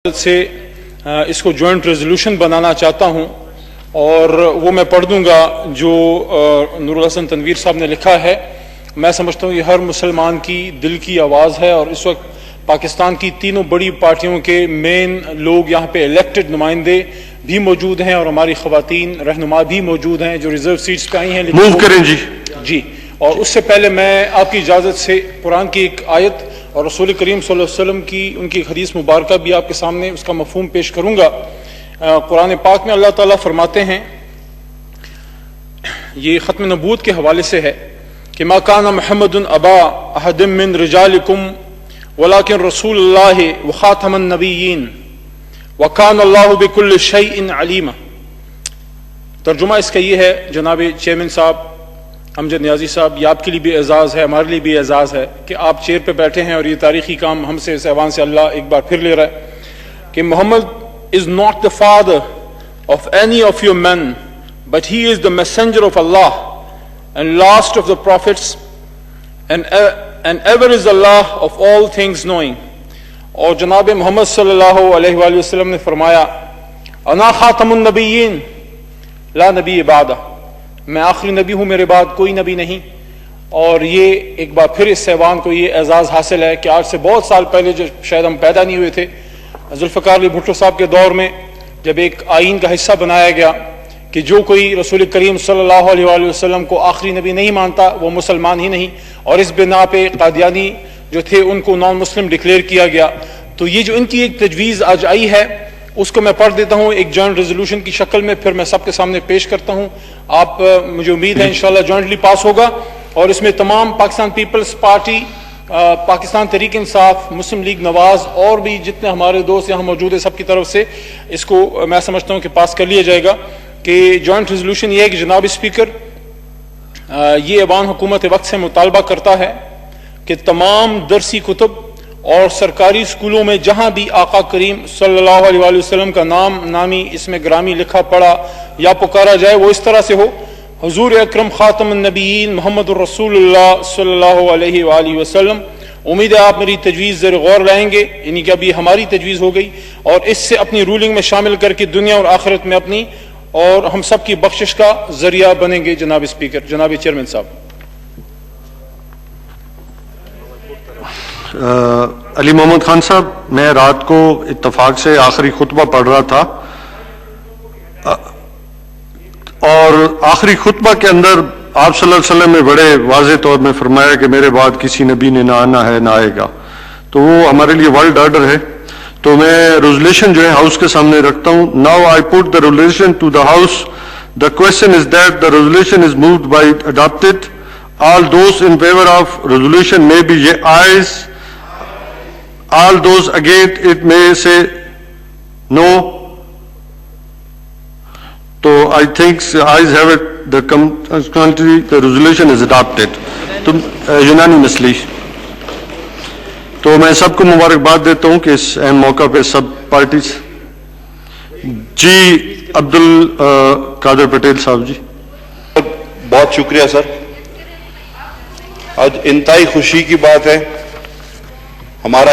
سے اس کو joint resolution بنانا چاہتا ہوں اور وہ میں پڑھ دوں گا جو نور الحسن تنویر صاحب نے لکھا ہے۔ میں سمجھتا ہوں یہ ہر مسلمان کی دل کی آواز ہے اور اس وقت پاکستان کی تینوں بڑی پارٹیوں کے مین لوگ یہاں پہ الیکٹڈ نمائندے بھی موجود ہیں اور ہماری خواتین رہنما بھی موجود ہیں جو ریزرو سیٹس پہ آئی ہیں۔ موو کریں جی۔ اور اس سے پہلے میں آپ کی اجازت سے قرآن کی ایک آیت اور رسول کریم صلی اللہ علیہ وسلم کی ان کی حدیث مبارکہ بھی آپ کے سامنے اس کا مفہوم پیش کروں گا۔ قرآن پاک میں اللہ تعالیٰ فرماتے ہیں، یہ ختم نبوت کے حوالے سے ہے کہ ما کان محمد ابا احد من رجالکم ولکن رسول اللہ وخاتم النبیین وکان اللہ بکل شیء علیما۔ ترجمہ اس کا یہ ہے جناب چیئرمین صاحب امجد نیازی صاحب، یہ آپ کے لیے بھی اعزاز ہے، ہمارے لیے بھی اعزاز ہے کہ آپ چیئر پہ بیٹھے ہیں اور یہ تاریخی کام ہم سے اس ایوان سے اللہ ایک بار پھر لے رہا ہے کہ محمد is not the father of any of your men but he is the messenger of Allah and last of the prophets and ever is Allah of all things knowing۔ اور جناب محمد صلی اللہ علیہ وآلہ وسلم نے فرمایا انا خاتم النبیین لا نبی بعدہ، میں آخری نبی ہوں، میرے بعد کوئی نبی نہیں۔ اور یہ ایک بار پھر اس ایوان کو یہ اعزاز حاصل ہے کہ آج سے بہت سال پہلے جو شاید ہم پیدا نہیں ہوئے تھے، ذوالفقار علی بھٹو صاحب کے دور میں جب ایک آئین کا حصہ بنایا گیا کہ جو کوئی رسول کریم صلی اللہ علیہ وآلہ وسلم کو آخری نبی نہیں مانتا وہ مسلمان ہی نہیں، اور اس بنا پہ قادیانی جو تھے ان کو نان مسلم ڈکلیئر کیا گیا۔ تو یہ جو ان کی ایک تجویز آج آئی ہے اس کو میں پڑھ دیتا ہوں ایک جوائنٹ ریزولوشن کی شکل میں، پھر میں سب کے سامنے پیش کرتا ہوں۔ آپ مجھے امید ہے انشاءاللہ جوائنٹلی پاس ہوگا اور اس میں تمام پاکستان پیپلز پارٹی، پاکستان تحریک انصاف، مسلم لیگ نواز اور بھی جتنے ہمارے دوست یہاں موجود ہیں سب کی طرف سے اس کو میں سمجھتا ہوں کہ پاس کر لیا جائے گا۔ کہ جوائنٹ ریزولوشن یہ ہے کہ جناب اسپیکر، یہ ایوان حکومت وقت سے مطالبہ کرتا ہے کہ تمام درسی کتب اور سرکاری اسکولوں میں جہاں بھی آقا کریم صلی اللہ علیہ وآلہ وسلم کا نامی اس میں گرامی لکھا پڑھا یا پکارا جائے وہ اس طرح سے ہو، حضور اکرم خاتم النبیین محمد الرسول اللہ صلی اللہ علیہ وآلہ وسلم۔ امید ہے آپ میری تجویز زیر غور لائیں گے، یعنی کہ ابھی ہماری تجویز ہو گئی اور اس سے اپنی رولنگ میں شامل کر کے دنیا اور آخرت میں اپنی اور ہم سب کی بخشش کا ذریعہ بنیں گے۔ جناب اسپیکر، جناب چیئرمین صاحب۔ علی محمد خان صاحب، میں رات کو اتفاق سے آخری خطبہ پڑھ رہا تھا اور آخری خطبہ کے اندر آپ صلی اللہ علیہ وسلم نے بڑے واضح طور میں فرمایا کہ میرے بعد کسی نبی نے نہ آنا ہے نہ آئے گا، تو وہ ہمارے لیے ورلڈ آرڈر ہے۔ تو میں ریزولوشن جو ہے ہاؤس کے سامنے رکھتا ہوں۔ Now I put the resolution to the house. The question is that the resolution is moved by adopted. All those in favour of resolution may be ayes. All those against it may say no. So I think ayes have it. The resolution is adopted unanimously. تو میں سب کو مبارکباد دیتا ہوں کہ اس اہم موقع پہ سب پارٹیز جی عبد القادر پٹیل صاحب جی۔ بہت شکریہ سر، آج انتہائی خوشی کی بات ہے، ہمارا